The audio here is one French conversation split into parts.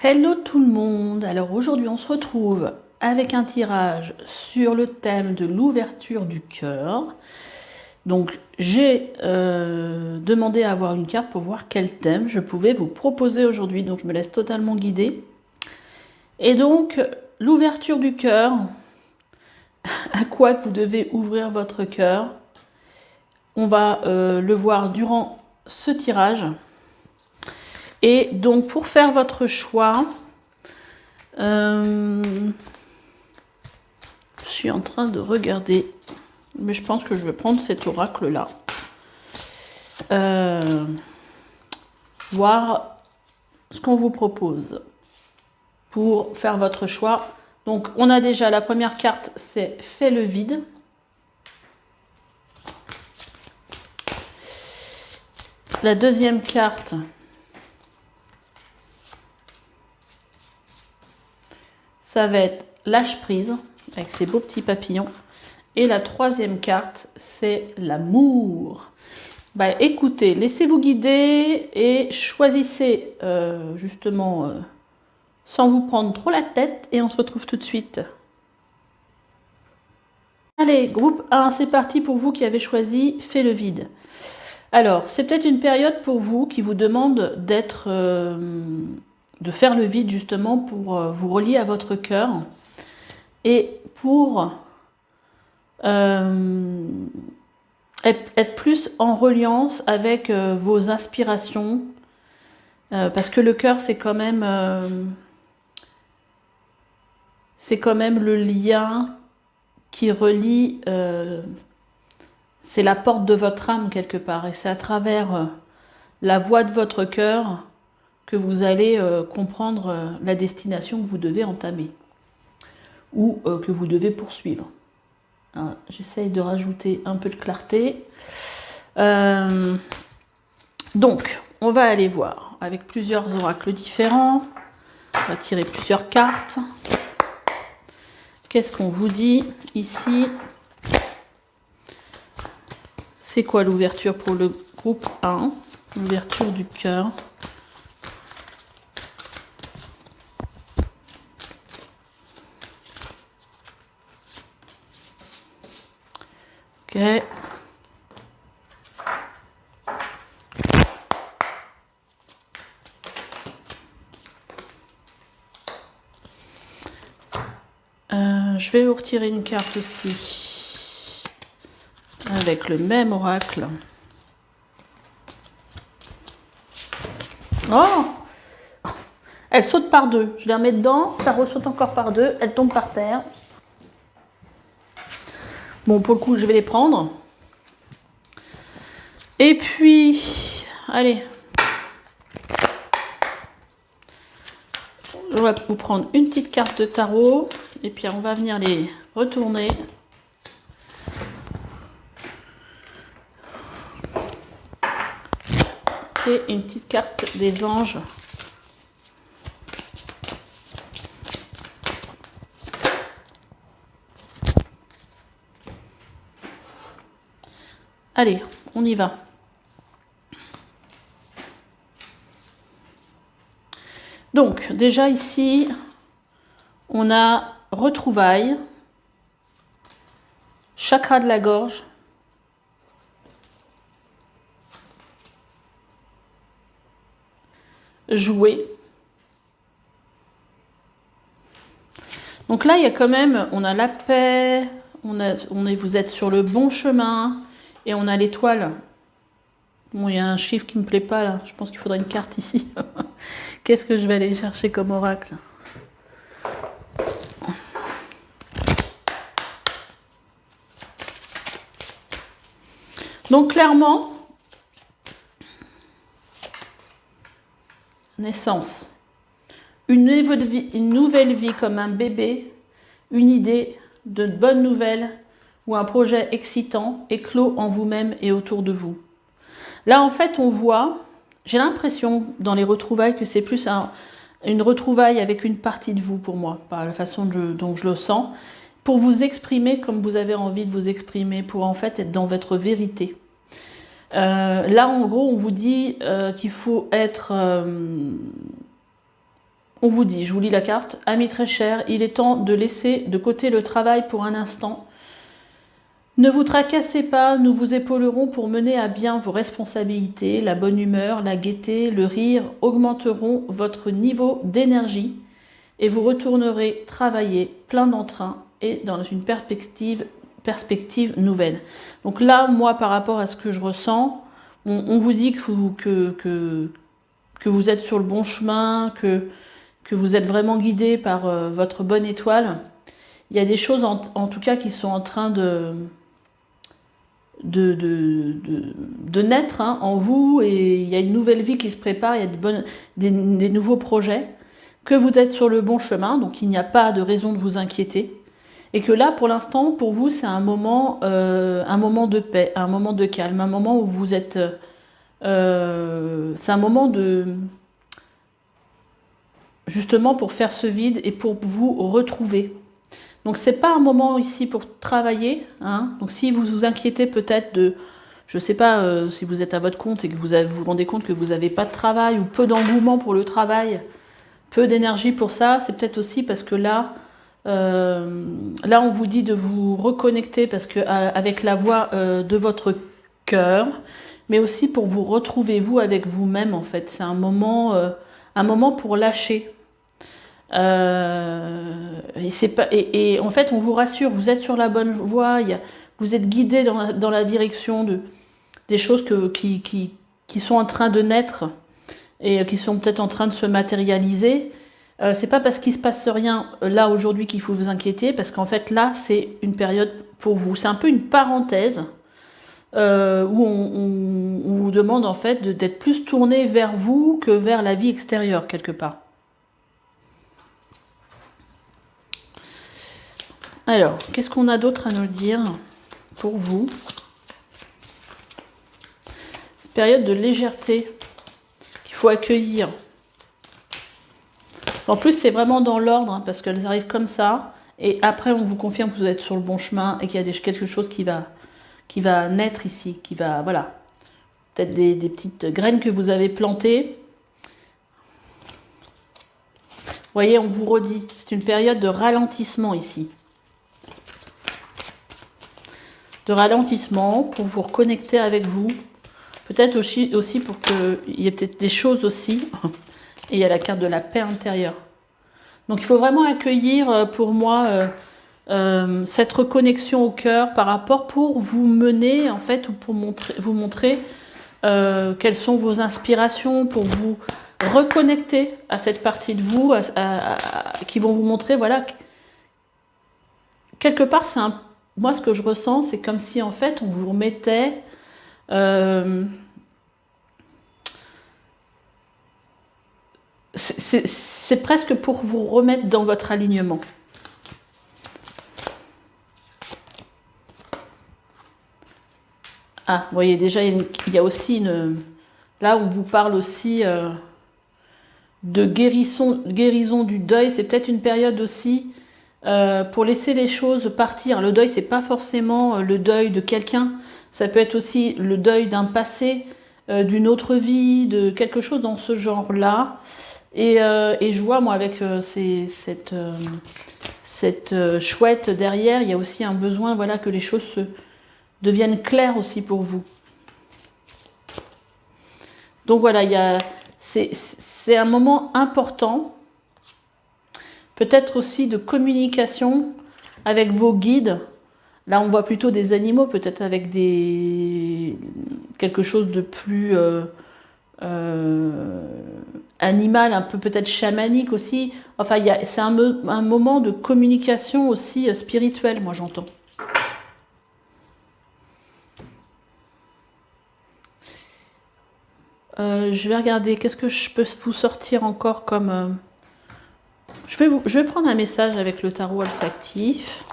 Hello tout le monde, alors aujourd'hui on se retrouve avec un tirage sur le thème de l'ouverture du cœur. Donc j'ai demandé à avoir une carte pour voir quel thème je pouvais vous proposer aujourd'hui, donc je me laisse totalement guider. Et donc l'ouverture du cœur, à quoi vous devez ouvrir votre cœur, on va le voir durant ce tirage. Et donc pour faire votre choix, je suis en train de regarder, mais je pense que je vais prendre cet oracle-là. Voir ce qu'on vous propose pour faire votre choix. Donc on a déjà la première carte, c'est Fais le vide. La deuxième carte, ça va être Lâche prise, avec ses beaux petits papillons. Et la troisième carte, c'est l'amour. Bah écoutez, laissez-vous guider et choisissez justement sans vous prendre trop la tête et on se retrouve tout de suite. Allez, groupe 1, c'est parti pour vous qui avez choisi Fais le vide. Alors, c'est peut-être une période pour vous qui vous demande d'être, de faire le vide justement pour vous relier à votre cœur et pour être plus en reliance avec vos inspirations, parce que le cœur c'est quand même le lien qui relie, c'est la porte de votre âme quelque part, et c'est à travers la voix de votre cœur que vous allez comprendre la destination que vous devez entamer ou que vous devez poursuivre. J'essaye de rajouter un peu de clarté. Donc, on va aller voir avec plusieurs oracles différents. On va tirer plusieurs cartes. Qu'est-ce qu'on vous dit ici? C'est quoi l'ouverture pour le groupe 1? L'ouverture du cœur. Ok. Je vais vous retirer une carte aussi avec le même oracle. Oh! Elle saute par deux. Je la remets dedans, ça ressaute encore par deux, elle tombe par terre. Bon, pour le coup, je vais les prendre. Et puis, allez. Je vais vous prendre une petite carte de tarot. Et puis, on va venir les retourner. Et une petite carte des anges. Allez, on y va. Donc, déjà ici, on a retrouvailles, chakra de la gorge, jouer. Donc là, il y a quand même, on a la paix, vous êtes sur le bon chemin, et on a l'étoile. Bon, il y a un chiffre qui me plaît pas là. Je pense qu'il faudrait une carte ici. Qu'est-ce que je vais aller chercher comme oracle? Donc clairement, naissance. Une nouvelle vie comme un bébé, une idée de bonnes nouvelles ou un projet excitant éclos en vous-même et autour de vous. Là, en fait, on voit, j'ai l'impression dans les retrouvailles que c'est plus une retrouvaille avec une partie de vous pour moi, par la façon dont je le sens, pour vous exprimer comme vous avez envie de vous exprimer, pour en fait être dans votre vérité. Là, en gros, on vous dit qu'il faut être On vous dit, je vous lis la carte, amis très chers, il est temps de laisser de côté le travail pour un instant. Ne vous tracassez pas, nous vous épaulerons pour mener à bien vos responsabilités. La bonne humeur, la gaieté, le rire augmenteront votre niveau d'énergie et vous retournerez travailler plein d'entrain et dans une perspective nouvelle. Donc là, moi, par rapport à ce que je ressens, on vous dit que vous êtes sur le bon chemin, que vous êtes vraiment guidé par votre bonne étoile. Il y a des choses en tout cas qui sont en train de naître en vous, et il y a une nouvelle vie qui se prépare, il y a des nouveaux projets, que vous êtes sur le bon chemin, donc il n'y a pas de raison de vous inquiéter, et que là pour l'instant pour vous c'est un moment de paix, un moment de calme, un moment où vous êtes c'est un moment de justement pour faire ce vide et pour vous retrouver. Donc c'est pas un moment ici pour travailler, hein. Donc si vous vous inquiétez peut-être de, je sais pas, si vous êtes à votre compte et que vous vous rendez compte que vous n'avez pas de travail ou peu d'engouement pour le travail, peu d'énergie pour ça, c'est peut-être aussi parce que là on vous dit de vous reconnecter parce que avec la voix de votre cœur, mais aussi pour vous retrouver vous avec vous-même en fait. C'est un moment pour lâcher. Et en fait, on vous rassure, vous êtes sur la bonne voie, vous êtes guidé dans la direction des choses qui sont en train de naître et qui sont peut-être en train de se matérialiser. C'est pas parce qu'il se passe rien là aujourd'hui qu'il faut vous inquiéter, parce qu'en fait là, c'est une période pour vous. C'est un peu une parenthèse où on vous demande en fait d'être plus tourné vers vous que vers la vie extérieure quelque part. Alors, qu'est-ce qu'on a d'autre à nous dire pour vous? Cette période de légèreté qu'il faut accueillir. En plus, c'est vraiment dans l'ordre, hein, parce qu'elles arrivent comme ça. Et après, on vous confirme que vous êtes sur le bon chemin et qu'il y a quelque chose qui va naître ici, qui va, voilà. Peut-être des petites graines que vous avez plantées. Vous voyez, on vous redit, c'est une période de ralentissement ici. De ralentissement pour vous reconnecter avec vous. Peut-être aussi pour qu'il y ait peut-être des choses aussi. Et il y a la carte de la paix intérieure. Donc il faut vraiment accueillir pour moi cette reconnexion au cœur par rapport pour vous mener en fait, ou pour vous montrer quelles sont vos inspirations, pour vous reconnecter à cette partie de vous qui vont vous montrer, voilà, quelque part c'est moi ce que je ressens, c'est comme si en fait on vous remettait c'est presque pour vous remettre dans votre alignement. Ah, vous voyez, déjà, il y a aussi une... Là, on vous parle aussi de guérison du deuil. C'est peut-être une période aussi pour laisser les choses partir. Le deuil, c'est pas forcément le deuil de quelqu'un. Ça peut être aussi le deuil d'un passé, d'une autre vie, de quelque chose dans ce genre-là. Et je vois, moi, avec cette chouette derrière, il y a aussi un besoin, voilà, que les choses deviennent claires aussi pour vous. Donc voilà, c'est un moment important, peut-être aussi de communication avec vos guides. Là, on voit plutôt des animaux, peut-être avec quelque chose de plus animal, un peu peut-être chamanique aussi. Enfin, c'est un moment de communication aussi spirituelle, moi j'entends. Je vais regarder, qu'est-ce que je peux vous sortir encore comme... Je vais prendre un message avec le tarot olfactif.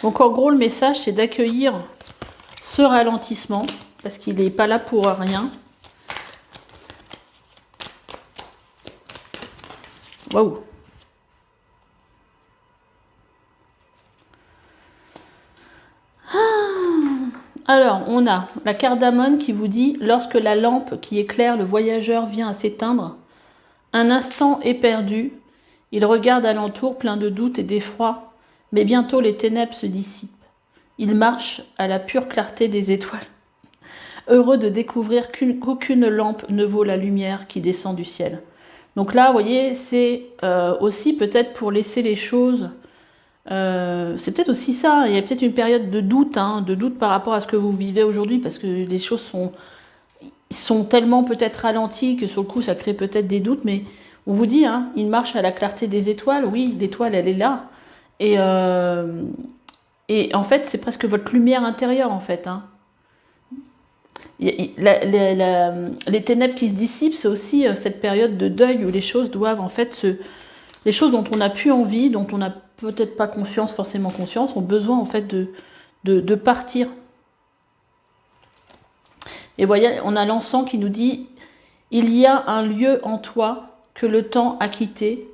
Donc en gros, le message, c'est d'accueillir ce ralentissement, parce qu'il n'est pas là pour rien. Waouh! Alors, on a la cardamone qui vous dit « Lorsque la lampe qui éclaire le voyageur vient à s'éteindre, un instant est perdu. Il regarde alentour plein de doutes et d'effroi, mais bientôt les ténèbres se dissipent. Il marche à la pure clarté des étoiles, heureux de découvrir qu'aucune lampe ne vaut la lumière qui descend du ciel. » Donc là, vous voyez, c'est aussi peut-être pour laisser les choses... c'est peut-être aussi ça, il y a peut-être une période de doute par rapport à ce que vous vivez aujourd'hui, parce que les choses sont tellement peut-être ralenties que sur le coup ça crée peut-être des doutes, mais on vous dit, il marche à la clarté des étoiles, oui, l'étoile elle est là, et en fait c'est presque votre lumière intérieure en fait. Les ténèbres qui se dissipent, c'est aussi cette période de deuil où les choses doivent en fait les choses dont on n'a plus envie, dont on n'a peut-être pas forcément conscience, ont besoin en fait de partir. Et voyez, on a l'encens qui nous dit « Il y a un lieu en toi que le temps a quitté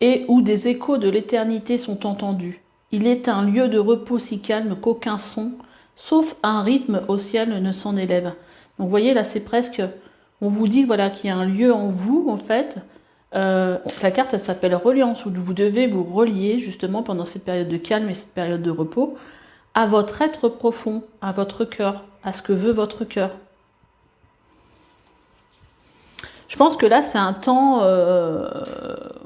et où des échos de l'éternité sont entendus. Il est un lieu de repos si calme qu'aucun son, sauf un rythme au ciel, ne s'en élève. » Donc vous voyez, là c'est presque, on vous dit voilà, qu'il y a un lieu en vous en fait. La carte elle s'appelle reliance, où vous devez vous relier justement pendant cette période de calme et cette période de repos à votre être profond, à votre cœur, à ce que veut votre cœur. Je pense que là c'est un temps,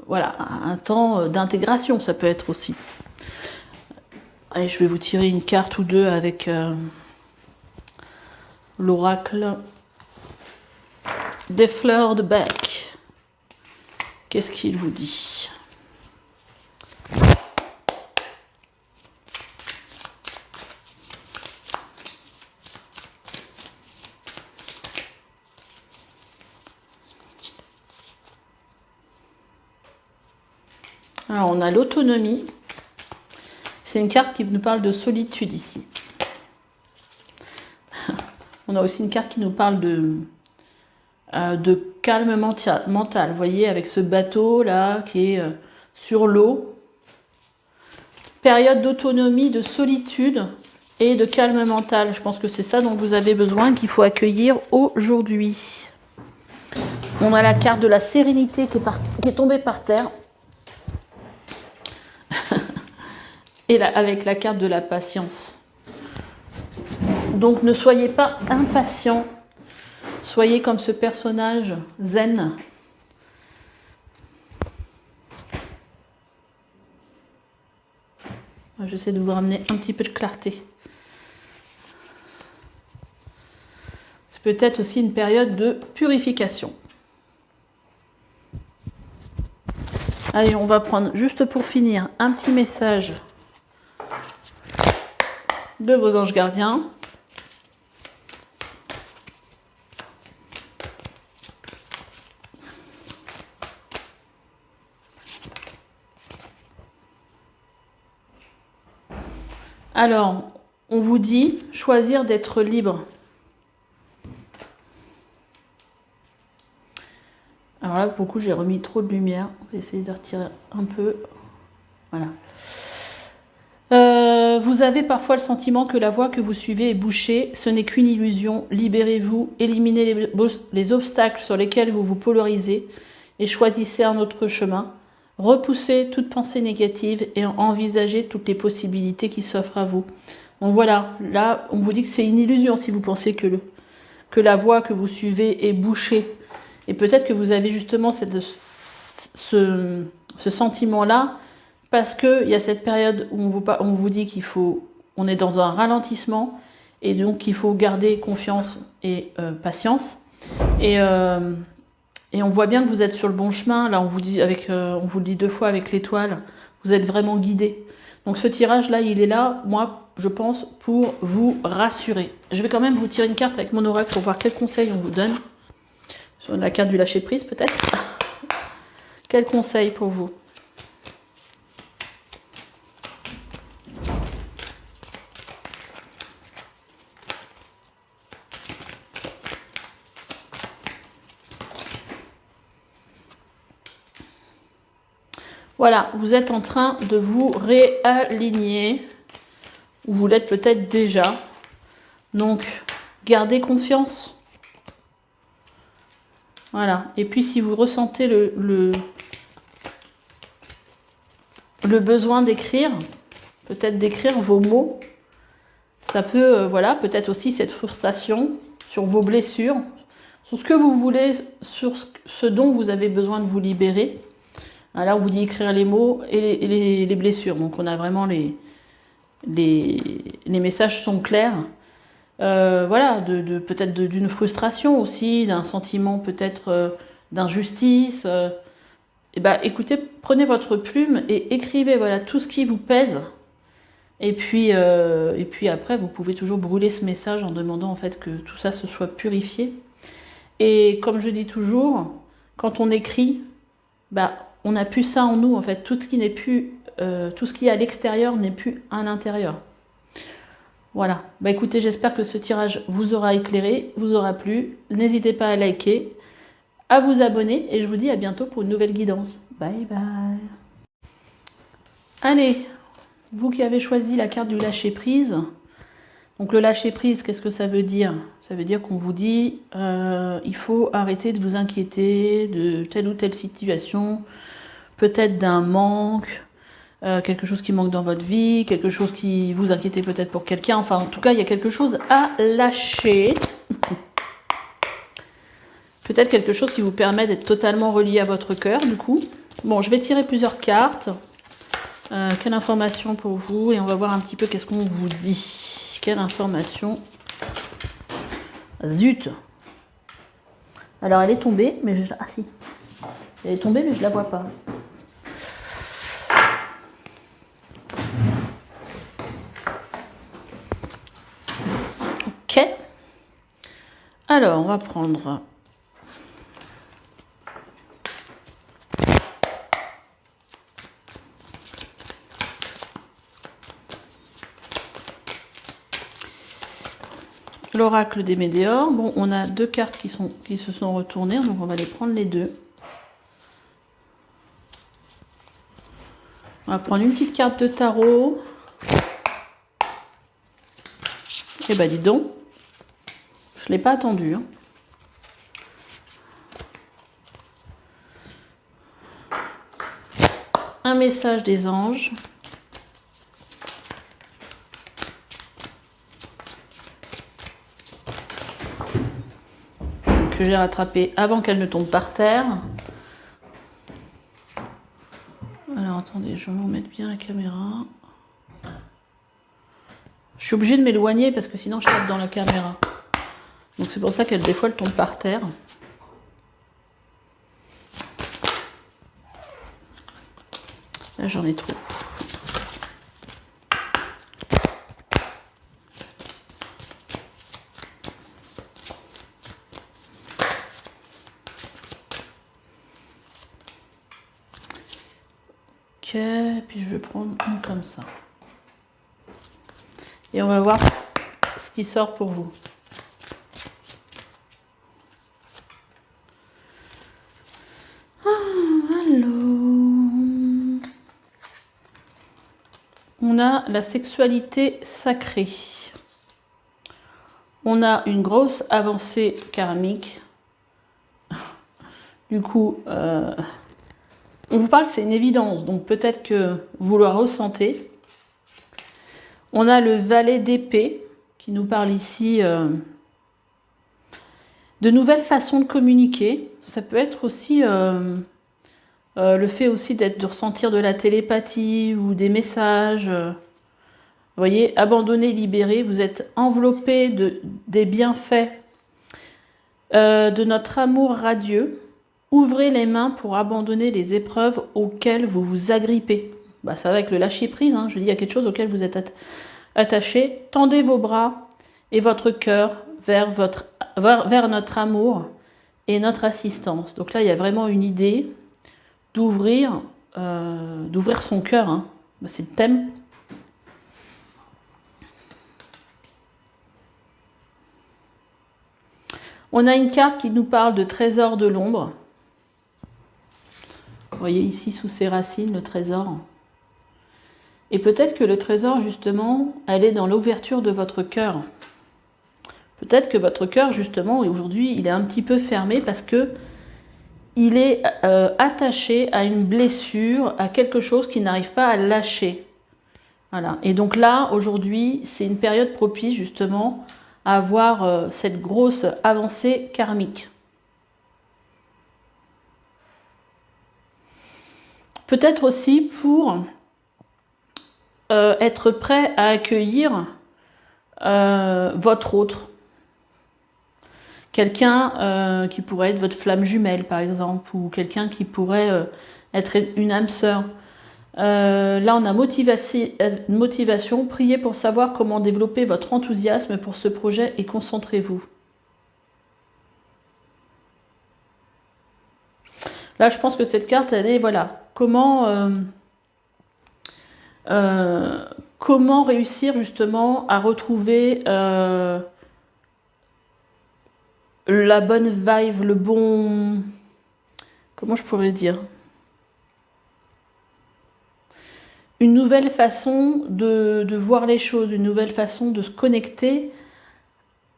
voilà, un temps d'intégration, ça peut être aussi. Allez, je vais vous tirer une carte ou deux avec l'oracle des fleurs de bec. Qu'est-ce qu'il vous dit? Alors, on a l'autonomie. C'est une carte qui nous parle de solitude ici. On a aussi une carte qui nous parle de calme mental. Vous voyez, avec ce bateau là qui est sur l'eau. Période d'autonomie, de solitude et de calme mental. Je pense que c'est ça dont vous avez besoin, qu'il faut accueillir aujourd'hui. On a la carte de la sérénité qui est tombée par terre. Et là, avec la carte de la patience. Donc ne soyez pas impatients. Soyez comme ce personnage zen. J'essaie de vous ramener un petit peu de clarté. C'est peut-être aussi une période de purification. Allez, on va prendre, juste pour finir, un petit message de vos anges gardiens. Alors, on vous dit choisir d'être libre. Alors là, pour le coup, j'ai remis trop de lumière. On va essayer de retirer un peu. Voilà. Vous avez parfois le sentiment que la voie que vous suivez est bouchée. Ce n'est qu'une illusion. Libérez-vous, éliminez les obstacles sur lesquels vous vous polarisez et choisissez un autre chemin. Repoussez toute pensée négative et envisagez toutes les possibilités qui s'offrent à vous. Donc voilà, là, on vous dit que c'est une illusion si vous pensez que la voie que vous suivez est bouchée. Et peut-être que vous avez justement ce sentiment-là parce qu'il y a cette période où on vous dit on est dans un ralentissement et donc il faut garder confiance et patience. Et on voit bien que vous êtes sur le bon chemin. Là, on vous le dit 2 fois avec l'étoile. Vous êtes vraiment guidé. Donc ce tirage-là, il est là, moi, je pense, pour vous rassurer. Je vais quand même vous tirer une carte avec mon oracle pour voir quels conseils on vous donne. Sur la carte du lâcher-prise, peut-être. Quel conseil pour vous? Voilà, vous êtes en train de vous réaligner, ou vous l'êtes peut-être déjà. Donc, gardez confiance. Voilà. Et puis, si vous ressentez le besoin d'écrire, peut-être d'écrire vos mots, ça peut, voilà, peut-être aussi cette frustration sur vos blessures, sur ce que vous voulez, sur ce dont vous avez besoin de vous libérer. Là, on vous dit écrire les mots et les blessures. Donc, on a vraiment les messages sont clairs. Voilà, peut-être d'une frustration aussi, d'un sentiment peut-être d'injustice. Et ben, écoutez, prenez votre plume et écrivez voilà, tout ce qui vous pèse. Et puis après, vous pouvez toujours brûler ce message en demandant en fait que tout ça se soit purifié. Et comme je dis toujours, quand on écrit, bah, on n'a plus ça en nous en fait. Tout ce qui n'est plus, tout ce qui est à l'extérieur n'est plus à l'intérieur. Voilà. Bah écoutez, j'espère que ce tirage vous aura éclairé, vous aura plu. N'hésitez pas à liker, à vous abonner et je vous dis à bientôt pour une nouvelle guidance. Bye bye. Allez, vous qui avez choisi la carte du lâcher prise. Donc le lâcher prise, qu'est-ce que ça veut dire? Ça veut dire qu'on vous dit il faut arrêter de vous inquiéter de telle ou telle situation, peut-être d'un manque, quelque chose qui manque dans votre vie, quelque chose qui vous inquiétait peut-être pour quelqu'un. Enfin, en tout cas, il y a quelque chose à lâcher. Peut-être quelque chose qui vous permet d'être totalement relié à votre cœur, du coup. Bon, je vais tirer plusieurs cartes. Quelle information pour vous? Et on va voir un petit peu qu'est-ce qu'on vous dit. Quelle information? Zut! Alors, elle est tombée, mais je... Ah si. Elle est tombée, mais je la vois pas. Ok. Alors, on va prendre... l'oracle des météores. Bon, on a deux cartes qui se sont retournées, donc on va les prendre les deux. On va prendre une petite carte de tarot. Eh ben, dis donc. Je ne l'ai pas attendu. Hein. Un message des anges. Que j'ai rattrapé avant qu'elle ne tombe par terre. Alors attendez, je vais vous mettre bien la caméra. Je suis obligée de m'éloigner parce que sinon je tape dans la caméra. Donc c'est pour ça qu'elle des fois elle tombe par terre. Là j'en ai trop. Ok, puis je vais prendre une comme ça. Et on va voir ce qui sort pour vous. On a la sexualité sacrée. On a une grosse avancée karmique. Du coup, on vous parle que c'est une évidence, donc peut-être que vous le ressentez. On a le valet d'épée qui nous parle ici de nouvelles façons de communiquer. Ça peut être aussi le fait aussi de ressentir de la télépathie ou des messages. Vous voyez, abandonné, libéré, vous êtes enveloppé des bienfaits de notre amour radieux. Ouvrez les mains pour abandonner les épreuves auxquelles vous vous agrippez. Bah, ça va avec le lâcher prise, hein. Je dis, il y a quelque chose auquel vous êtes attaché. Tendez vos bras et votre cœur vers notre amour et notre assistance. Donc là, il y a vraiment une idée d'ouvrir son cœur. Hein. Bah, c'est le thème. On a une carte qui nous parle de trésor de l'ombre. Vous voyez ici sous ses racines le trésor. Et peut-être que le trésor, justement, elle est dans l'ouverture de votre cœur. Peut-être que votre cœur, justement, aujourd'hui, il est un petit peu fermé parce que il est attaché à une blessure, à quelque chose qui n'arrive pas à lâcher. Voilà. Et donc là, aujourd'hui, c'est une période propice, justement, à avoir cette grosse avancée karmique. Peut-être aussi pour être prêt à accueillir votre autre. Quelqu'un qui pourrait être votre flamme jumelle, par exemple, ou quelqu'un qui pourrait être une âme sœur. Là, on a motivation. Priez pour savoir comment développer votre enthousiasme pour ce projet et concentrez-vous. Là, je pense que cette carte, elle est, voilà, comment réussir justement à retrouver la bonne vibe, le bon... Comment je pourrais dire? Une nouvelle façon de voir les choses, une nouvelle façon de se connecter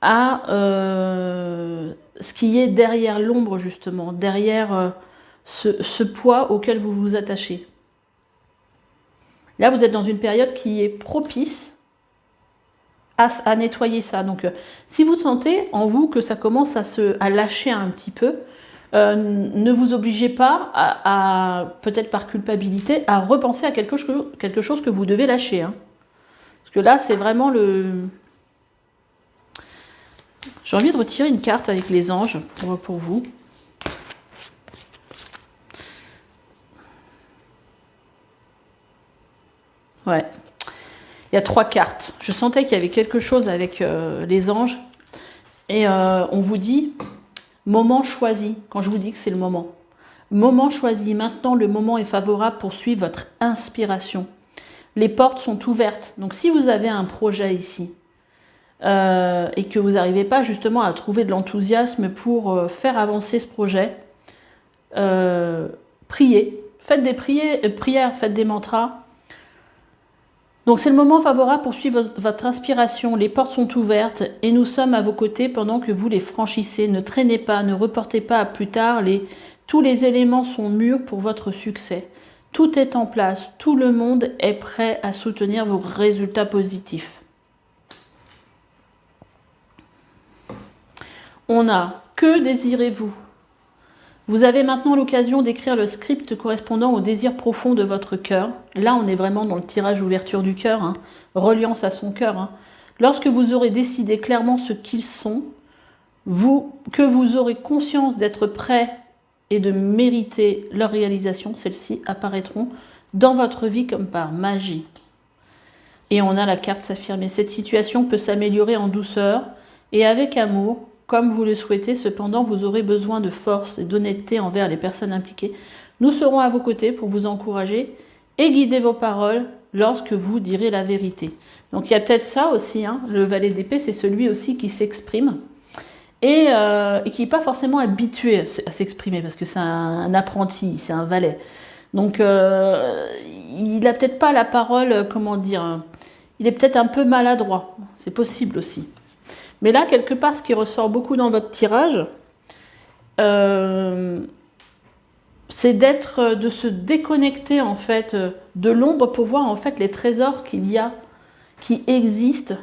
à ce qui est derrière l'ombre, justement, derrière ce poids auquel vous vous attachez. Là, vous êtes dans une période qui est propice à nettoyer ça. Donc, si vous sentez en vous que ça commence à lâcher un petit peu, ne vous obligez pas, peut-être par culpabilité, à repenser à quelque chose que vous devez lâcher. Hein. Parce que là, c'est vraiment le... J'ai envie de retirer une carte avec les anges pour vous. Ouais. Il y a 3 cartes. Je sentais qu'il y avait quelque chose avec les anges. Et on vous dit, moment choisi, quand je vous dis que c'est le moment. Moment choisi, maintenant le moment est favorable pour suivre votre inspiration. Les portes sont ouvertes. Donc si vous avez un projet ici, et que vous n'arrivez pas justement à trouver de l'enthousiasme pour faire avancer ce projet, priez. Faites des prières, faites des mantras. Donc c'est le moment favorable pour suivre votre inspiration. Les portes sont ouvertes et nous sommes à vos côtés pendant que vous les franchissez. Ne traînez pas, ne reportez pas à plus tard. Tous les éléments sont mûrs pour votre succès. Tout est en place. Tout le monde est prêt à soutenir vos résultats positifs. On a « Que désirez-vous » Vous avez maintenant l'occasion d'écrire le script correspondant au désir profond de votre cœur. Là, on est vraiment dans le tirage ouverture du cœur, hein, reliance à son cœur. Hein. Lorsque vous aurez décidé clairement ce qu'ils sont, que vous aurez conscience d'être prêt et de mériter leur réalisation, celles-ci apparaîtront dans votre vie comme par magie. Et on a la carte s'affirmer. Cette situation peut s'améliorer en douceur et avec amour, comme vous le souhaitez. Cependant, vous aurez besoin de force et d'honnêteté envers les personnes impliquées. Nous serons à vos côtés pour vous encourager et guider vos paroles lorsque vous direz la vérité. Donc il y a peut-être ça aussi, hein, le valet d'épée, c'est celui aussi qui s'exprime et qui n'est pas forcément habitué à s'exprimer parce que c'est un apprenti, c'est un valet. Donc il n'a peut-être pas la parole, comment dire, il est peut-être un peu maladroit, c'est possible aussi. Mais là, quelque part, ce qui ressort beaucoup dans votre tirage, c'est de se déconnecter en fait de l'ombre pour voir en fait les trésors qu'il y a, qui existent,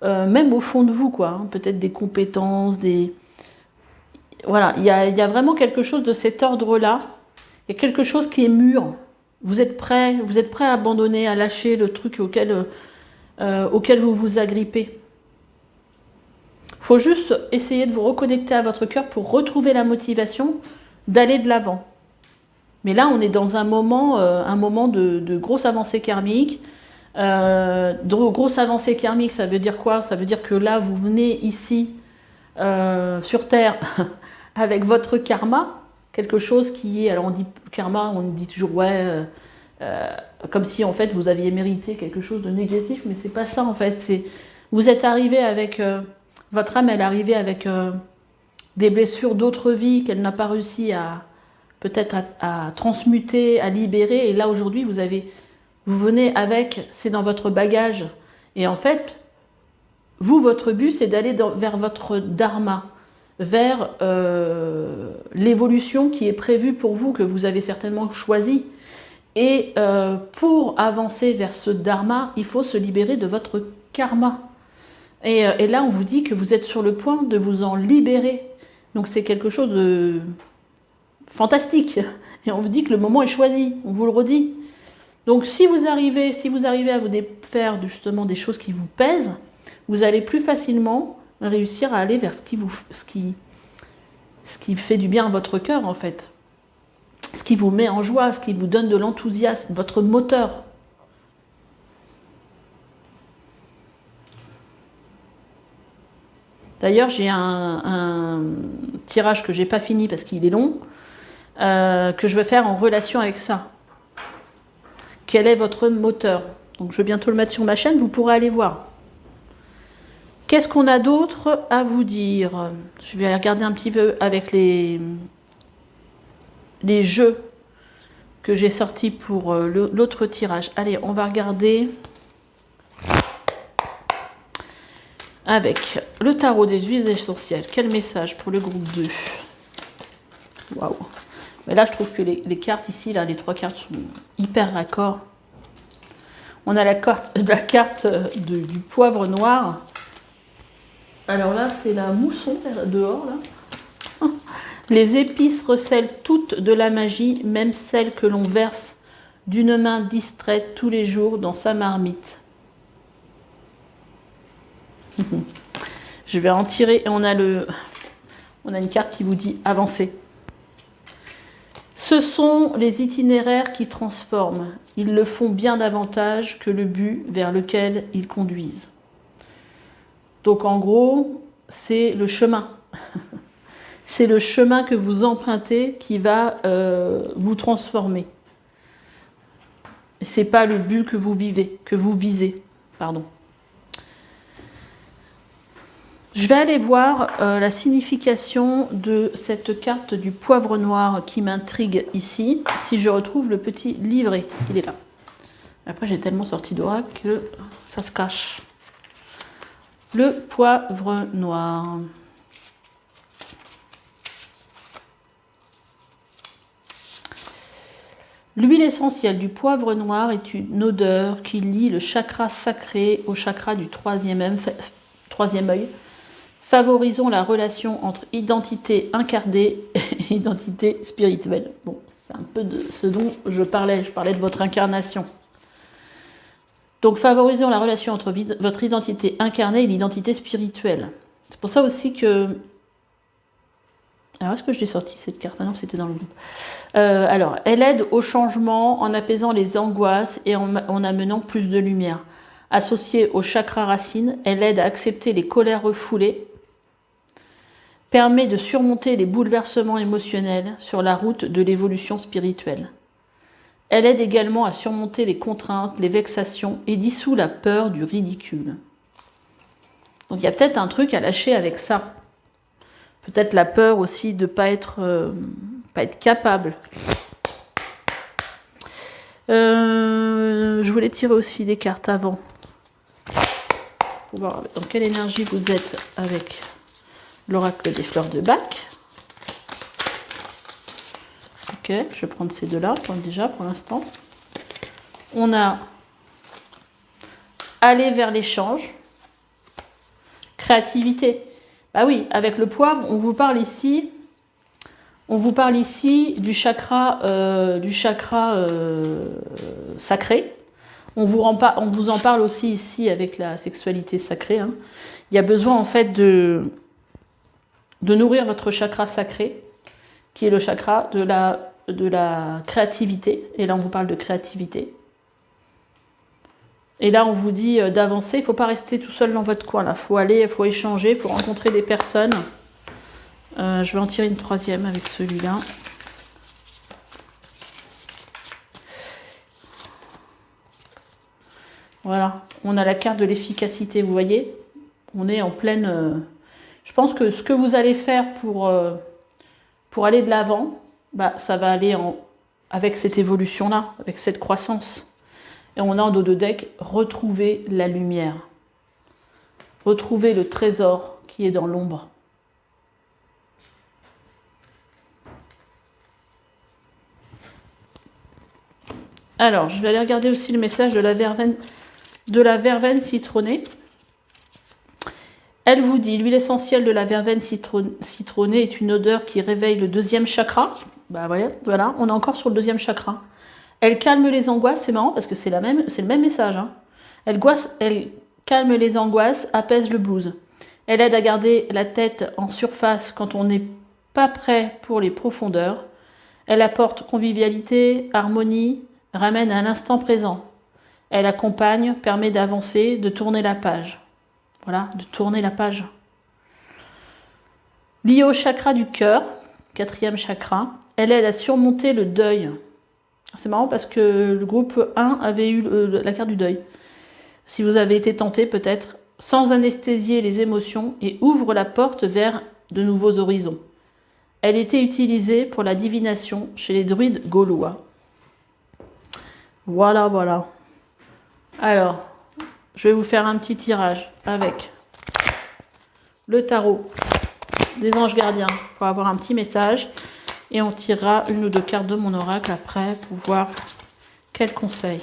même au fond de vous, quoi. Hein, peut-être des compétences, voilà, il y a vraiment quelque chose de cet ordre-là. Il y a quelque chose qui est mûr. Vous êtes prêt à abandonner, à lâcher le truc auquel vous vous agrippez. Il faut juste essayer de vous reconnecter à votre cœur pour retrouver la motivation d'aller de l'avant. Mais là, on est dans un moment de grosse avancée karmique. Grosse avancée karmique, ça veut dire quoi? Ça veut dire que là, vous venez ici, sur Terre, avec votre karma, quelque chose qui est... Alors, on dit karma, on dit toujours, ouais, comme si, en fait, vous aviez mérité quelque chose de négatif, mais c'est pas ça, en fait. Vous êtes arrivé avec... votre âme, elle est arrivée avec des blessures d'autres vies qu'elle n'a pas réussi peut-être à transmuter, à libérer. Et là, aujourd'hui, vous venez avec, c'est dans votre bagage. Et en fait, vous, votre but, c'est d'aller vers votre dharma, vers l'évolution qui est prévue pour vous, que vous avez certainement choisi. Et pour avancer vers ce dharma, il faut se libérer de votre karma. Et là, on vous dit que vous êtes sur le point de vous en libérer. Donc c'est quelque chose de fantastique. Et on vous dit que le moment est choisi, on vous le redit. Donc si vous arrivez à vous défaire justement des choses qui vous pèsent, vous allez plus facilement réussir à aller vers ce qui fait du bien à votre cœur en fait. Ce qui vous met en joie, ce qui vous donne de l'enthousiasme, votre moteur. D'ailleurs, j'ai un tirage que j'ai pas fini parce qu'il est long, que je vais faire en relation avec ça. Quel est votre moteur? Donc je vais bientôt le mettre sur ma chaîne, vous pourrez aller voir. Qu'est-ce qu'on a d'autre à vous dire? Je vais regarder un petit peu avec les jeux que j'ai sortis pour l'autre tirage. Allez, on va regarder avec le tarot des huiles essentielles. Quel message pour le groupe 2? Waouh! Mais là, je trouve que les cartes ici, là, les 3 cartes sont hyper raccords. On a la carte du poivre noir. Alors là, c'est la mousson dehors, là. Les épices recèlent toutes de la magie, même celles que l'on verse d'une main distraite tous les jours dans sa marmite. Je vais en tirer et on a une carte qui vous dit avancer. Ce sont les itinéraires qui transforment. Ils le font bien davantage que le but vers lequel ils conduisent. Donc en gros, c'est le chemin. C'est le chemin que vous empruntez qui va vous transformer. Ce n'est pas le but que vous visez. Pardon. Je vais aller voir la signification de cette carte du poivre noir qui m'intrigue ici. Si je retrouve le petit livret, il est là. Après, j'ai tellement sorti d'aura que ça se cache. Le poivre noir. L'huile essentielle du poivre noir est une odeur qui lie le chakra sacré au chakra du troisième œil. Favorisons la relation entre identité incarnée et identité spirituelle. Bon, c'est un peu de ce dont je parlais de votre incarnation. Donc favorisons la relation entre votre identité incarnée et l'identité spirituelle. C'est pour ça aussi que... Alors, est-ce que je l'ai sorti cette carte? Ah non, c'était dans le groupe. Alors, elle aide au changement en apaisant les angoisses et en amenant plus de lumière. Associée au chakra racine, elle aide à accepter les colères refoulées, permet de surmonter les bouleversements émotionnels sur la route de l'évolution spirituelle. Elle aide également à surmonter les contraintes, les vexations et dissout la peur du ridicule. Donc il y a peut-être un truc à lâcher avec ça. Peut-être la peur aussi de ne pas être capable. Je voulais tirer aussi des cartes avant. Pour voir dans quelle énergie vous êtes avec l'oracle des fleurs de Bach. Ok, je vais prendre ces deux-là déjà pour l'instant. On a aller vers l'échange, créativité. Bah oui, avec le poivre, on vous parle ici du chakra sacré. On vous en parle aussi ici avec la sexualité sacrée. Hein. Il y a besoin en fait de nourrir votre chakra sacré, qui est le chakra de la créativité. Et là, on vous parle de créativité. Et là, on vous dit d'avancer. Il ne faut pas rester tout seul dans votre coin. Il faut aller, il faut échanger, il faut rencontrer des personnes. Je vais en tirer une troisième avec celui-là. Voilà, on a la carte de l'efficacité, vous voyez. On est en pleine... Je pense que ce que vous allez faire pour aller de l'avant, bah, ça va aller avec cette évolution-là, avec cette croissance. Et on a en dos de deck retrouver la lumière. retrouver le trésor qui est dans l'ombre. Alors, je vais aller regarder aussi le message de la verveine citronnée. Elle vous dit, l'huile essentielle de la verveine citronnée est une odeur qui réveille le deuxième chakra. Bah voilà, on est encore sur le deuxième chakra. Elle calme les angoisses, c'est marrant parce que c'est le même message. Hein. Elle calme les angoisses, apaise le blues. Elle aide à garder la tête en surface quand on n'est pas prêt pour les profondeurs. Elle apporte convivialité, harmonie, ramène à l'instant présent. Elle accompagne, permet d'avancer, de tourner la page. Voilà, de tourner la page. Liée au chakra du cœur, 4e chakra, elle aide à surmonter le deuil. C'est marrant parce que le groupe 1 avait eu la carte du deuil. Si vous avez été tenté peut-être, sans anesthésier les émotions et ouvre la porte vers de nouveaux horizons. Elle était utilisée pour la divination chez les druides gaulois. Voilà, voilà. Alors, je vais vous faire un petit tirage avec le tarot des anges gardiens pour avoir un petit message. Et on tirera une ou deux cartes de mon oracle après pour voir quel conseil.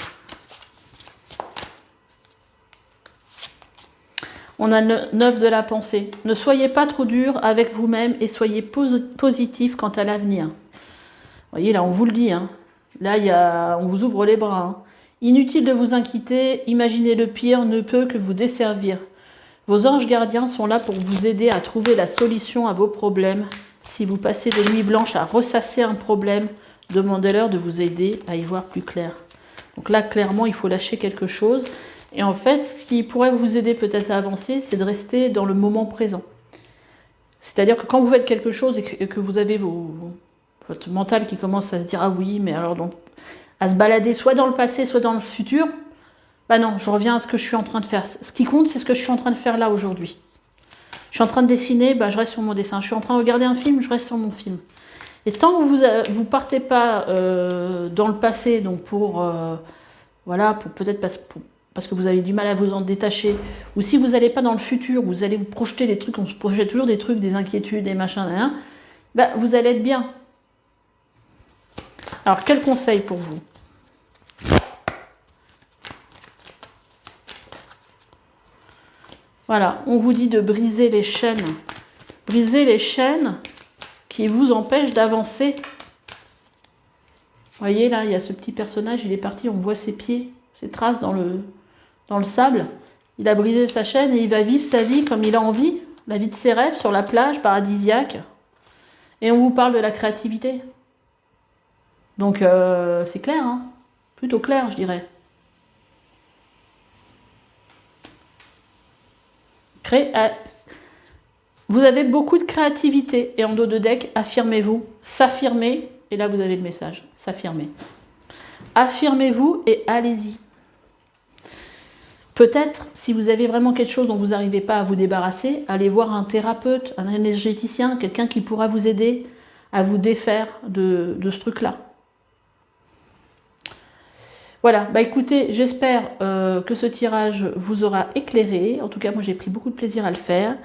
On a le 9 de la pensée. Ne soyez pas trop dur avec vous-même et soyez positif quant à l'avenir. Vous voyez, là, on vous le dit. Hein. Là, on vous ouvre les bras. Hein. Inutile de vous inquiéter, imaginez le pire ne peut que vous desservir. Vos anges gardiens sont là pour vous aider à trouver la solution à vos problèmes. Si vous passez des nuits blanches à ressasser un problème, demandez-leur de vous aider à y voir plus clair. Donc là, clairement, il faut lâcher quelque chose. Et en fait, ce qui pourrait vous aider peut-être à avancer, c'est de rester dans le moment présent. C'est-à-dire que quand vous faites quelque chose et que vous avez votre mental qui commence à se dire « Ah oui, mais alors donc… » à se balader soit dans le passé, soit dans le futur, bah non, je reviens à ce que je suis en train de faire. Ce qui compte, c'est ce que je suis en train de faire là aujourd'hui. Je suis en train de dessiner, bah je reste sur mon dessin. Je suis en train de regarder un film, je reste sur mon film. Et tant que vous partez pas dans le passé, donc voilà, pour peut-être parce que vous avez du mal à vous en détacher, ou si vous n'allez pas dans le futur, vous allez vous projeter des trucs, on se projette toujours des trucs, des inquiétudes, des machins, hein, bah vous allez être bien. Alors, quel conseil pour vous ? Voilà, on vous dit de briser les chaînes. Briser les chaînes qui vous empêchent d'avancer. Vous voyez, là, il y a ce petit personnage, il est parti, on voit ses pieds, ses traces dans le sable. Il a brisé sa chaîne et il va vivre sa vie comme il a envie, la vie de ses rêves, sur la plage paradisiaque. Et on vous parle de la créativité. Donc, c'est clair, hein, plutôt clair, je dirais. Vous avez beaucoup de créativité et en dos de deck, affirmez-vous, s'affirmer, et là vous avez le message, s'affirmer. Affirmez-vous et allez-y. Peut-être, si vous avez vraiment quelque chose dont vous n'arrivez pas à vous débarrasser, allez voir un thérapeute, un énergéticien, quelqu'un qui pourra vous aider à vous défaire de ce truc-là. Voilà, bah écoutez, j'espère que ce tirage vous aura éclairé. En tout cas, moi j'ai pris beaucoup de plaisir à le faire.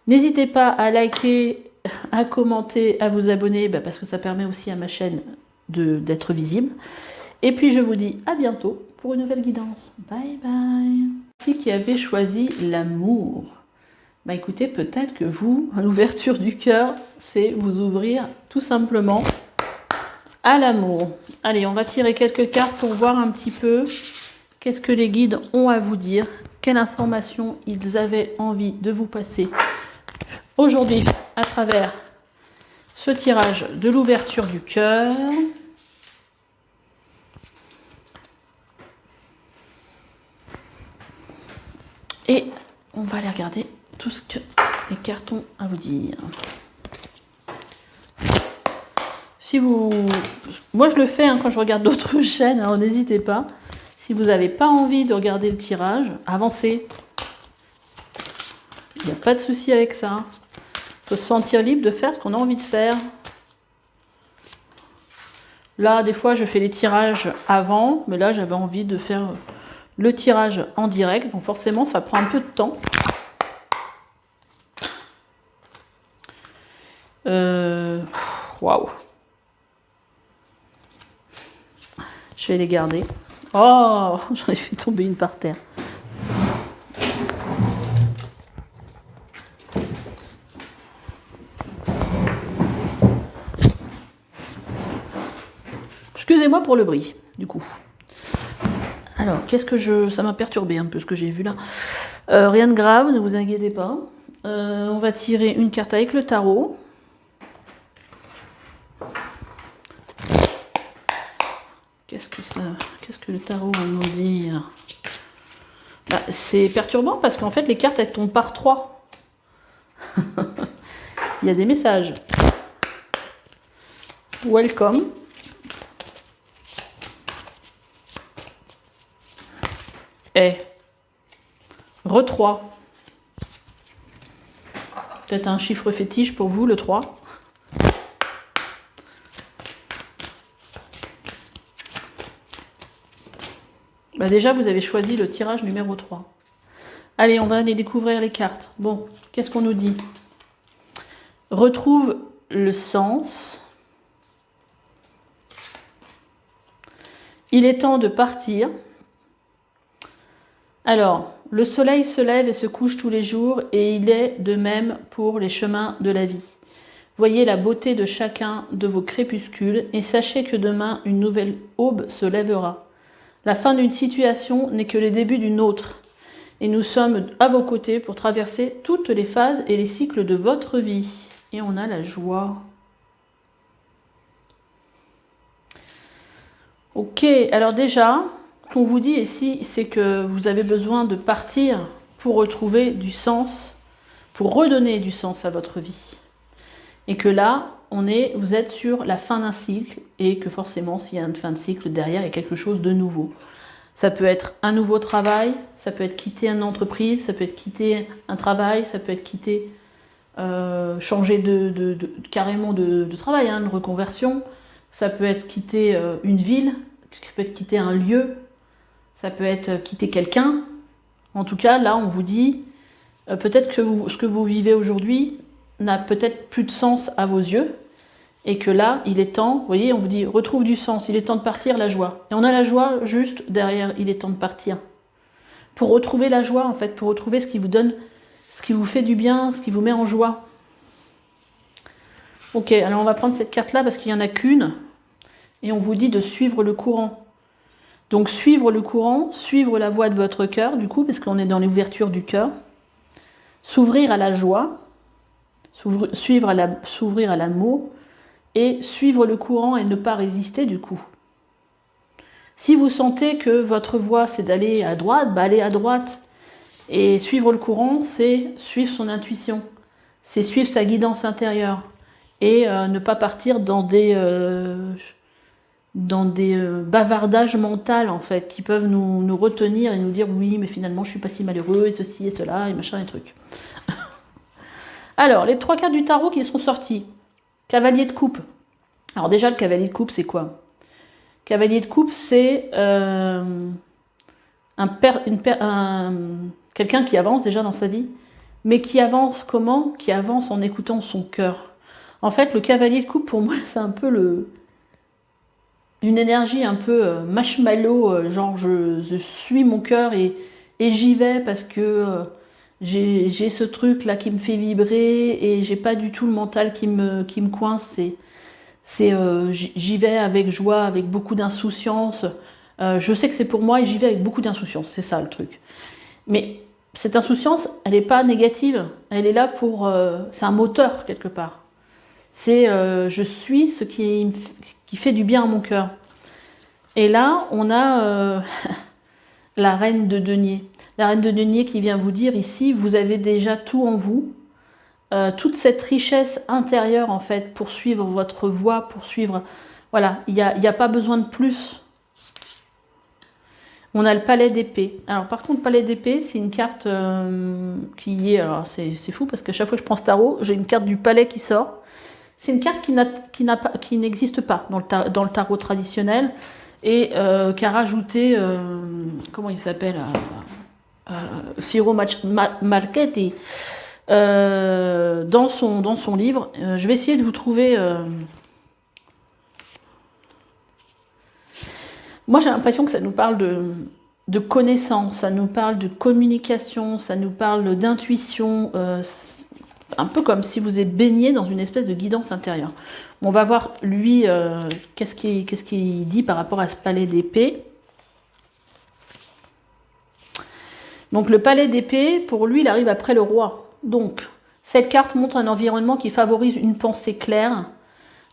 N'hésitez pas à liker, à commenter, à vous abonner, bah parce que ça permet aussi à ma chaîne d'être visible. Et puis je vous dis à bientôt pour une nouvelle guidance. Bye bye. Qui avait choisi l'amour. Bah écoutez, peut-être que vous, l'ouverture du cœur, c'est vous ouvrir tout simplement à l'amour. Allez, on va tirer quelques cartes pour voir un petit peu qu'est-ce que les guides ont à vous dire, quelle information ils avaient envie de vous passer aujourd'hui à travers ce tirage de l'ouverture du cœur. Et on va aller regarder tout ce que les cartes ont à vous dire. Moi je le fais hein, quand je regarde d'autres chaînes, alors n'hésitez pas. Si vous n'avez pas envie de regarder le tirage, avancez. Il n'y a pas de souci avec ça. Il faut se sentir libre de faire ce qu'on a envie de faire. Là, des fois, je fais les tirages avant, mais là, j'avais envie de faire le tirage en direct. Donc forcément, ça prend un peu de temps. Waouh. Je vais les garder. Oh, j'en ai fait tomber une par terre. Excusez-moi pour le bruit, du coup. Alors, ça m'a perturbé un peu ce que j'ai vu là. Rien de grave, ne vous inquiétez pas. On va tirer une carte avec le tarot. Qu'est-ce que le tarot va nous dire? Bah, c'est perturbant parce qu'en fait, les cartes, elles tombent par 3. Il y a des messages. Welcome. Et re-3. Peut-être un chiffre fétiche pour vous, le 3. Bah déjà, vous avez choisi le tirage numéro 3. Allez, on va aller découvrir les cartes. Bon, qu'est-ce qu'on nous dit? Retrouve le sens. Il est temps de partir. Alors, le soleil se lève et se couche tous les jours, et il est de même pour les chemins de la vie. Voyez la beauté de chacun de vos crépuscules, et sachez que demain, une nouvelle aube se lèvera. La fin d'une situation n'est que le début d'une autre, et nous sommes à vos côtés pour traverser toutes les phases et les cycles de votre vie. Et on a la joie. Ok, alors déjà, ce qu'on vous dit ici, c'est que vous avez besoin de partir pour retrouver du sens, pour redonner du sens à votre vie. Et que là, vous êtes sur la fin d'un cycle, et que forcément, s'il y a une fin de cycle derrière, il y a quelque chose de nouveau. Ça peut être un nouveau travail, ça peut être quitter une entreprise, ça peut être quitter un travail, ça peut être quitter, changer carrément de travail, une reconversion. Ça peut être quitter une ville, ça peut être quitter un lieu, ça peut être quitter quelqu'un. En tout cas, là, on vous dit, peut-être que ce que vous vivez aujourd'hui n'a peut-être plus de sens à vos yeux, et que là, il est temps, vous voyez, on vous dit, retrouve du sens, il est temps de partir, la joie. Et on a la joie juste derrière, il est temps de partir. Pour retrouver la joie, en fait, pour retrouver ce qui vous donne, ce qui vous fait du bien, ce qui vous met en joie. Ok, alors on va prendre cette carte-là parce qu'il n'y en a qu'une, et on vous dit de suivre le courant. Donc suivre le courant, suivre la voie de votre cœur, du coup, parce qu'on est dans l'ouverture du cœur. S'ouvrir à la joie, s'ouvrir à l'amour, et suivre le courant et ne pas résister, du coup. Si vous sentez que votre voie, c'est d'aller à droite, bah allez à droite. Et suivre le courant, c'est suivre son intuition. C'est suivre sa guidance intérieure. Et ne pas partir dans des bavardages mentaux, en fait, qui peuvent nous retenir et nous dire oui, mais finalement, je suis pas si malheureux, et ceci et cela, et machin et trucs. Alors, les 3 cartes du tarot qui sont sorties. Cavalier de coupe. Alors déjà, le cavalier de coupe, c'est quoi? Cavalier de coupe, c'est quelqu'un qui avance déjà dans sa vie, mais qui avance comment? Qui avance en écoutant son cœur. En fait, le cavalier de coupe, pour moi, c'est un peu une énergie un peu marshmallow, genre je suis mon cœur et j'y vais parce que j'ai ce truc là qui me fait vibrer, et j'ai pas du tout le mental qui me coince. J'y vais avec joie, avec beaucoup d'insouciance. Je sais que c'est pour moi et j'y vais avec beaucoup d'insouciance, c'est ça le truc. Mais cette insouciance, elle n'est pas négative, elle est là pour... c'est un moteur quelque part. C'est je suis ce qui fait du bien à mon cœur. Et là, on a la reine de denier. La reine de denier qui vient vous dire ici, vous avez déjà tout en vous. Toute cette richesse intérieure, en fait, pour suivre votre voie, pour suivre... Voilà, il n'y a pas besoin de plus. On a le palais d'épée. Alors, par contre, palais d'épée, c'est une carte qui est... Alors, c'est fou, parce qu'à chaque fois que je prends ce tarot, j'ai une carte du palais qui sort. C'est une carte qui n'existe pas dans le tarot traditionnel, et qui a rajouté... comment il s'appelle Ciro Marchetti. dans son livre. Je vais essayer de vous trouver... Moi, j'ai l'impression que ça nous parle de connaissance, ça nous parle de communication, ça nous parle d'intuition, un peu comme si vous êtes baigné dans une espèce de guidance intérieure. On va voir, lui, qu'est-ce qu'il dit par rapport à ce palais d'épée. Donc le palais d'épée, pour lui, il arrive après le roi. Donc, cette carte montre un environnement qui favorise une pensée claire.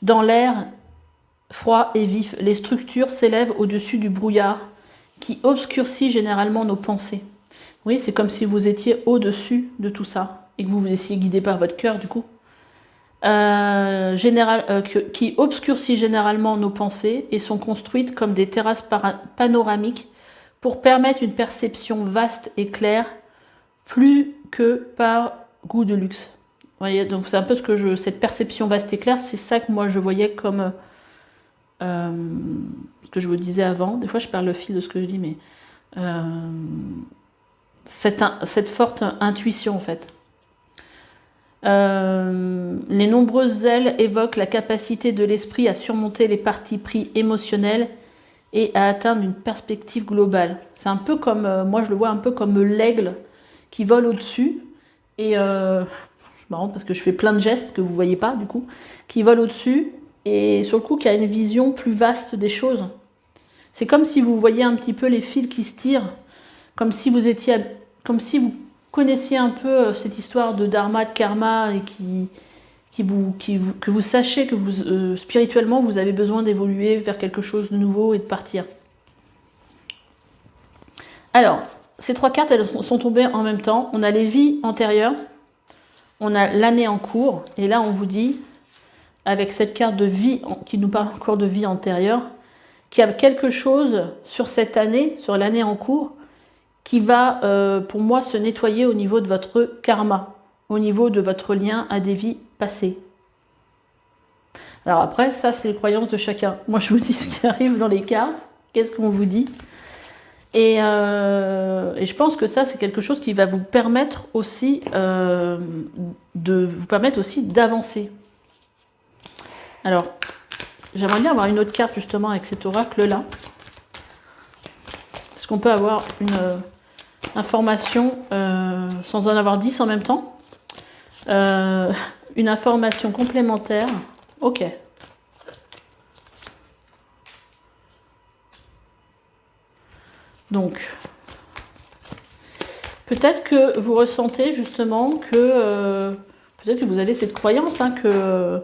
Dans l'air froid et vif, les structures s'élèvent au-dessus du brouillard qui obscurcit généralement nos pensées. Oui, c'est comme si vous étiez au-dessus de tout ça et que vous vous laissiez guider par votre cœur, du coup. Qui obscurcit généralement nos pensées et sont construites comme des terrasses panoramiques pour permettre une perception vaste et claire, plus que par goût de luxe. Vous voyez, donc c'est un peu cette perception vaste et claire, c'est ça que moi je voyais comme ce que je vous disais avant. Des fois je perds le fil de ce que je dis, mais cette forte intuition en fait. Les nombreuses ailes évoquent la capacité de l'esprit à surmonter les partis pris émotionnels et à atteindre une perspective globale. C'est un peu comme, moi je le vois un peu comme l'aigle qui vole au-dessus, et c'est marrant parce que je fais plein de gestes que vous ne voyez pas du coup, qui vole au-dessus, et sur le coup qui a une vision plus vaste des choses. C'est comme si vous voyez un petit peu les fils qui se tirent, comme si vous connaissiez un peu cette histoire de dharma, de karma, et que vous sachiez que vous, spirituellement, vous avez besoin d'évoluer vers quelque chose de nouveau et de partir. Alors, ces trois cartes, elles sont tombées en même temps. On a les vies antérieures, on a l'année en cours, et là, on vous dit, avec cette carte de vie, qui nous parle encore de vie antérieure, qu'il y a quelque chose sur cette année, sur l'année en cours, qui va, pour moi, se nettoyer au niveau de votre karma, au niveau de votre lien à des vies passées. Alors après, ça, c'est les croyances de chacun. Moi, je vous dis ce qui arrive dans les cartes, qu'est-ce qu'on vous dit. Et je pense que ça, c'est quelque chose qui va vous permettre aussi d'avancer. Alors, j'aimerais bien avoir une autre carte, justement, avec cet oracle-là. Est-ce qu'on peut avoir une information, sans en avoir 10 en même temps, une information complémentaire. Ok. Donc, peut-être que vous ressentez justement que, peut-être que vous avez cette croyance hein, que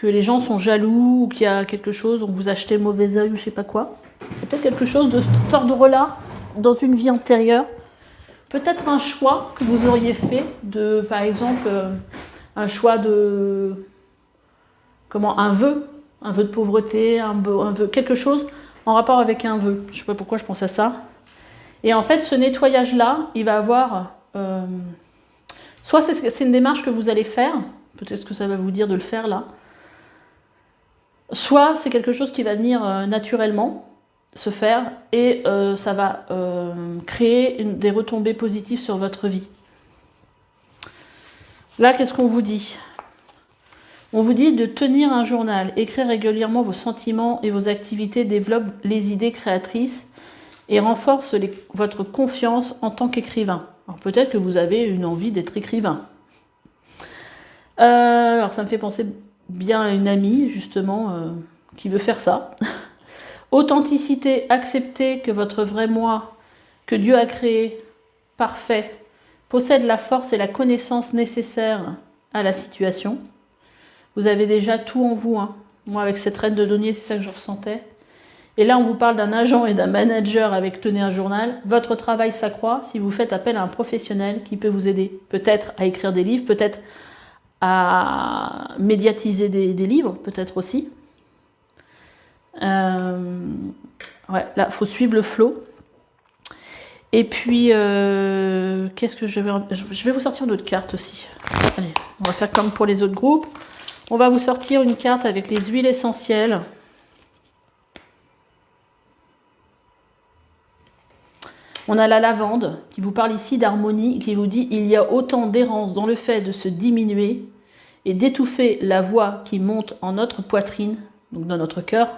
les gens sont jaloux ou qu'il y a quelque chose, on vous achetez le mauvais œil ou je sais pas quoi. C'est peut-être quelque chose de cet ordre-là dans une vie antérieure. Peut-être un choix que vous auriez fait de, par exemple, un choix de, un vœu de pauvreté, un vœu, quelque chose en rapport avec un vœu. Je ne sais pas pourquoi je pense à ça. Et en fait, ce nettoyage-là, il va avoir, soit c'est une démarche que vous allez faire, peut-être que ça va vous dire de le faire là, soit c'est quelque chose qui va venir naturellement se faire et ça va créer des retombées positives sur votre vie. Là, qu'est-ce qu'on vous dit ? On vous dit de tenir un journal, écrire régulièrement vos sentiments et vos activités développent les idées créatrices et renforce votre confiance en tant qu'écrivain. Alors peut-être que vous avez une envie d'être écrivain. Alors ça me fait penser bien à une amie, justement, qui veut faire ça. Authenticité, accepter que votre vrai moi, que Dieu a créé, parfait, possède la force et la connaissance nécessaires à la situation. Vous avez déjà tout en vous. Hein. Moi, avec cette reine de denier, c'est ça que je ressentais. Et là, on vous parle d'un agent et d'un manager avec tenez un journal. Votre travail s'accroît si vous faites appel à un professionnel qui peut vous aider. Peut-être à écrire des livres, peut-être à médiatiser des livres, peut-être aussi. Ouais, là, il faut suivre le flow. Et puis, qu'est-ce que je vais vous sortir d'autres cartes aussi. Allez, on va faire comme pour les autres groupes. On va vous sortir une carte avec les huiles essentielles. On a la lavande qui vous parle ici d'harmonie, qui vous dit il y a autant d'errance dans le fait de se diminuer et d'étouffer la voix qui monte en notre poitrine, donc dans notre cœur,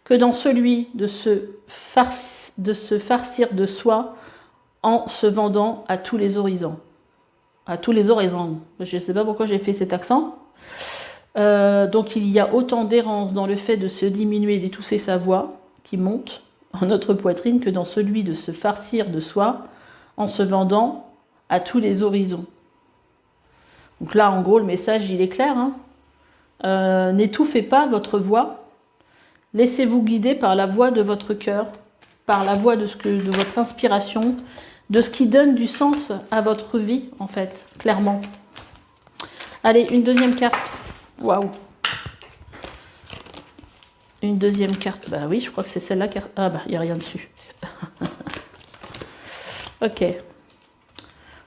que dans celui de se farcir de soi en se vendant à tous les horizons. À tous les horizons. Je ne sais pas pourquoi j'ai fait cet accent. Donc il y a autant d'errance dans le fait de se diminuer et d'étouffer sa voix qui monte en notre poitrine que dans celui de se farcir de soi en se vendant à tous les horizons. Donc là, en gros, le message, il est clair. Hein. N'étouffez pas votre voix. Laissez-vous guider par la voix de votre cœur, par la voix de votre inspiration, de ce qui donne du sens à votre vie, en fait, clairement. Allez, une deuxième carte. Waouh! Une deuxième carte. Bah oui, je crois que c'est celle-là. Ah bah, il n'y a rien dessus. Ok.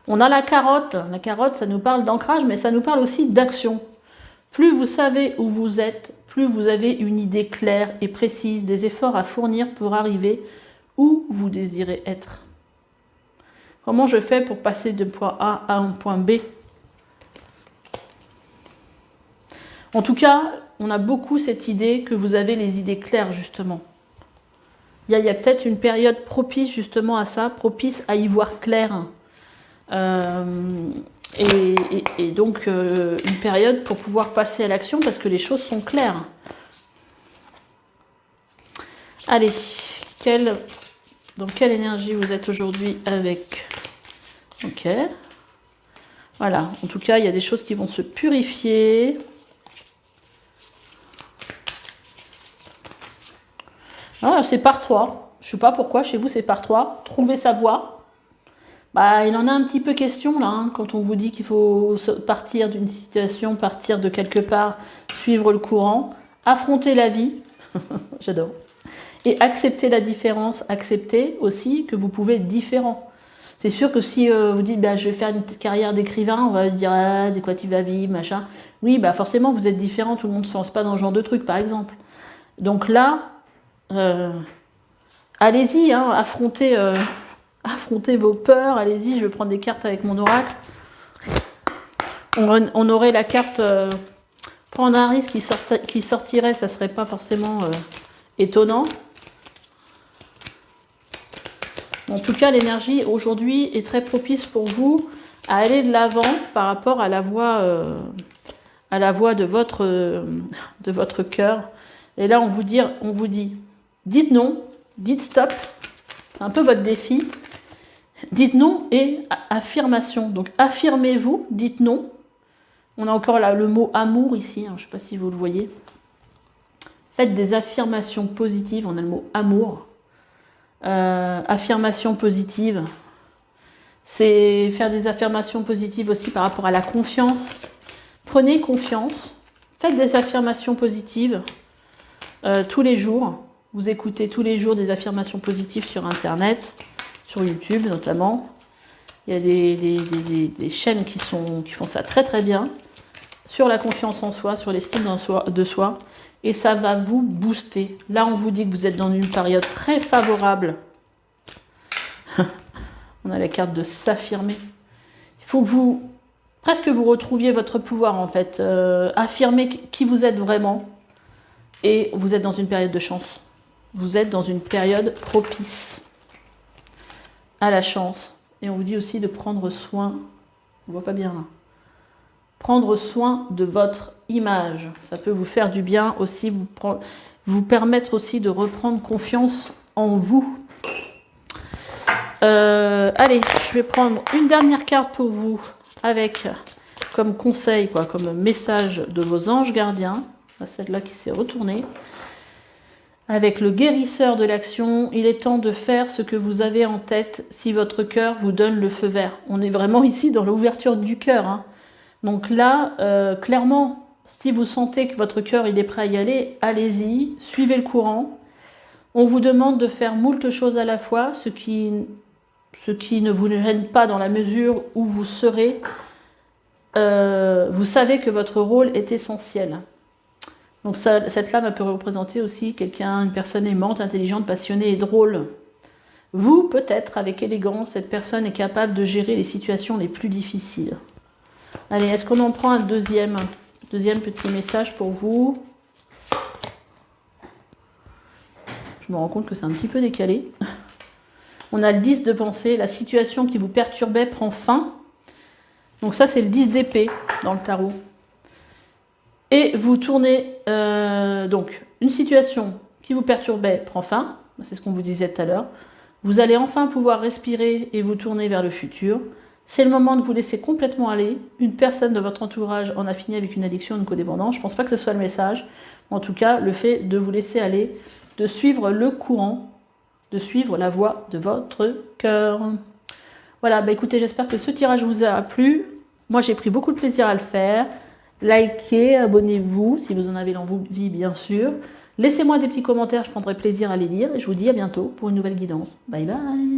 On a la carotte. La carotte, ça nous parle d'ancrage, mais ça nous parle aussi d'action. Plus vous savez où vous êtes, plus vous avez une idée claire et précise des efforts à fournir pour arriver où vous désirez être. Comment je fais pour passer de point A à un point B? En tout cas, on a beaucoup cette idée que vous avez les idées claires, justement. Il y a peut-être une période propice, justement, à ça, propice à y voir clair. Et donc, une période pour pouvoir passer à l'action parce que les choses sont claires. Allez, dans quelle énergie vous êtes aujourd'hui avec? Ok. Voilà, en tout cas, il y a des choses qui vont se purifier. Ah, c'est par 3. Je ne sais pas pourquoi, chez vous, c'est par 3. Trouver sa voie. Bah, il en a un petit peu question, là, hein, quand on vous dit qu'il faut partir d'une situation, partir de quelque part, suivre le courant, affronter la vie. J'adore. Et accepter la différence, accepter aussi que vous pouvez être différent. C'est sûr que si vous dites bah, je vais faire une carrière d'écrivain, on va dire ah, de quoi tu vas vivre, machin. Oui, bah forcément vous êtes différent, tout le monde ne se lance pas dans ce genre de truc, par exemple. Donc là, allez-y, hein, affrontez vos peurs, allez-y, je vais prendre des cartes avec mon oracle. On aurait la carte prendre un risque qui sortirait, ça serait pas forcément étonnant. En tout cas, l'énergie aujourd'hui est très propice pour vous à aller de l'avant par rapport à la voix de votre cœur. Et là, on vous dit, dites non, dites stop. C'est un peu votre défi. Dites non et affirmation. Donc, affirmez-vous, dites non. On a encore là le mot amour ici. Hein, je ne sais pas si vous le voyez. Faites des affirmations positives. On a le mot amour. Affirmation positive, c'est faire des affirmations positives aussi par rapport à la confiance. Prenez confiance, faites des affirmations positives tous les jours. Vous écoutez tous les jours des affirmations positives sur Internet, sur YouTube notamment. Il y a des chaînes qui font ça très très bien sur la confiance en soi, sur l'estime de soi. Et ça va vous booster. Là, on vous dit que vous êtes dans une période très favorable. On a la carte de s'affirmer. Il faut que vous retrouviez votre pouvoir, en fait. Affirmez qui vous êtes vraiment. Et vous êtes dans une période de chance. Vous êtes dans une période propice à la chance. Et on vous dit aussi de prendre soin. On ne voit pas bien là. Prendre soin de votre image. Ça peut vous faire du bien aussi, vous permettre aussi de reprendre confiance en vous. Allez, je vais prendre une dernière carte pour vous avec comme conseil, comme message de vos anges gardiens. Celle-là qui s'est retournée. Avec le guérisseur de l'action, il est temps de faire ce que vous avez en tête si votre cœur vous donne le feu vert. On est vraiment ici dans l'ouverture du cœur, hein. Donc là, clairement, si vous sentez que votre cœur il est prêt à y aller, allez-y, suivez le courant. On vous demande de faire moult choses à la fois, ce qui ne vous gêne pas dans la mesure où vous serez. Vous savez que votre rôle est essentiel. Donc cette lame peut représenter aussi une personne aimante, intelligente, passionnée et drôle. Vous, peut-être, avec élégance, cette personne est capable de gérer les situations les plus difficiles. Allez, est-ce qu'on en prend un deuxième petit message pour vous? Je me rends compte que c'est un petit peu décalé. On a le 10 de pensée, la situation qui vous perturbait prend fin. Donc ça, c'est le 10 d'épée dans le tarot. Et vous tournez, donc, une situation qui vous perturbait prend fin. C'est ce qu'on vous disait tout à l'heure. Vous allez enfin pouvoir respirer et vous tourner vers le futur. C'est le moment de vous laisser complètement aller. Une personne de votre entourage en a fini avec une addiction, une codépendance. Je ne pense pas que ce soit le message. En tout cas, le fait de vous laisser aller, de suivre le courant, de suivre la voie de votre cœur. Voilà, bah écoutez, j'espère que ce tirage vous a plu. Moi, j'ai pris beaucoup de plaisir à le faire. Likez, abonnez-vous si vous en avez l'envie, bien sûr. Laissez-moi des petits commentaires, je prendrai plaisir à les lire. Et je vous dis à bientôt pour une nouvelle guidance. Bye bye.